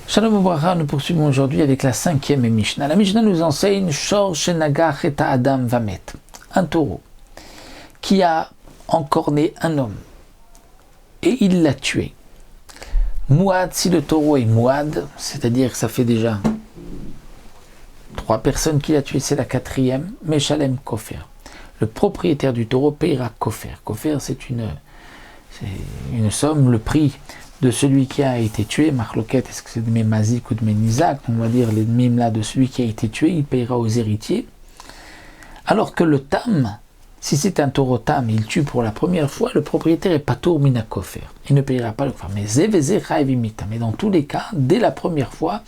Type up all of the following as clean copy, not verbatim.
Shalom Obracha, nous poursuivons aujourd'hui avec la 5e Mishnah. La Mishnah nous enseigne Shor Shenagach et Adam Vamet, un taureau qui a encorné un homme et il l'a tué. Mouad, si le taureau est mouad, c'est-à-dire que ça fait déjà 3 personnes qu'il a tué, c'est la 4e, Meshalem Kofer. Le propriétaire du taureau payera Kofer. Kofer, c'est une somme, le prix de celui qui a été tué. Marloquette, est-ce que c'est de Mémazik ou de Ménizak? On va dire les mimes là de celui qui a été tué, il payera aux héritiers. Alors que le tam, si c'est un taureau tam, il tue pour la première fois, le propriétaire est patour mina kofer. Il ne payera pas le kofer. Mais zeveze chaevimita. Mais dans tous les cas, dès la première fois,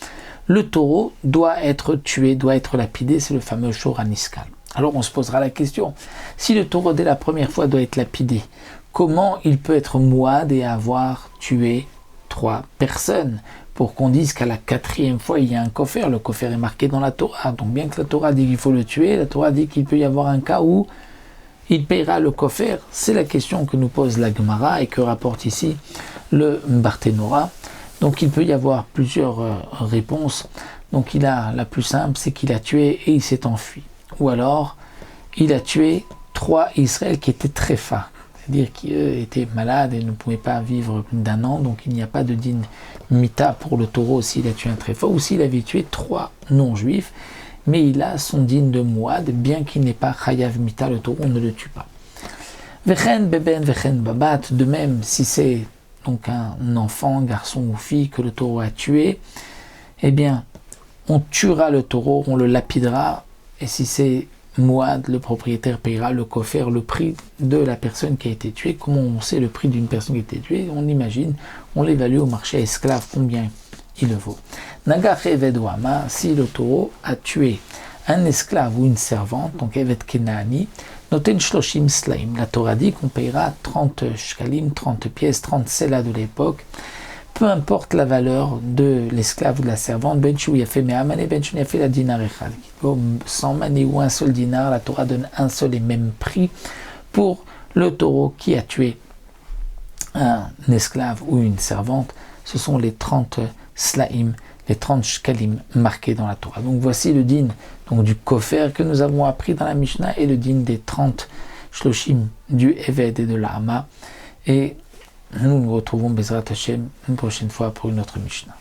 le taureau doit être tué, doit être lapidé. C'est le fameux shor aniskal. Alors on se posera la question, si le taureau dès la première fois doit être lapidé, comment il peut être mouad et avoir tué 3 personnes pour qu'on dise qu'à la 4e fois il y a un kofer? Le kofer est marqué dans la Torah, donc bien que la Torah dit qu'il faut le tuer, la Torah dit qu'il peut y avoir un cas où il paiera le kofer. C'est la question que nous pose la Gemara et que rapporte ici le Barthénora. Donc il peut y avoir plusieurs réponses. Donc la plus simple, c'est qu'il a tué et il s'est enfui. Ou alors, il a tué 3 Israël qui étaient très fins, c'est-à-dire qui étaient malades et ne pouvaient pas vivre plus d'1 an, donc il n'y a pas de din mita pour le taureau s'il a tué un tréfa, ou s'il avait tué 3 non-juifs, mais il a son din de mouad, bien qu'il n'ait pas chayav mita, le taureau, on ne le tue pas. Vechen beben, vechen babat, de même si c'est donc un enfant, garçon ou fille que le taureau a tué, eh bien, on tuera le taureau, on le lapidera, et si c'est mouad, le propriétaire payera le kofer, le prix de la personne qui a été tuée. Comment on sait le prix d'une personne qui a été tuée? On imagine, on l'évalue au marché esclave, combien il le vaut. Nagach eved wama, si le taureau a tué un esclave ou une servante, donc eved kenani, noten shloshim slaim. La Torah dit qu'on payera 30 shkalim, 30 pièces, 30 selas de l'époque, peu importe la valeur de l'esclave ou de la servante, ben chou yafé me'amane, ben chou yafé la dinar echad. 100 mané ou un seul dinar, la Torah donne un seul et même prix pour le taureau qui a tué un esclave ou une servante. Ce sont les 30 slaim, les 30 shkalim marqués dans la Torah. Donc voici le din donc, du kofer que nous avons appris dans la Mishnah et le din des 30 shloshim du Eved et de l'Ama. Et nous nous retrouvons Bezrat Hashem une prochaine fois pour une autre Mishnah.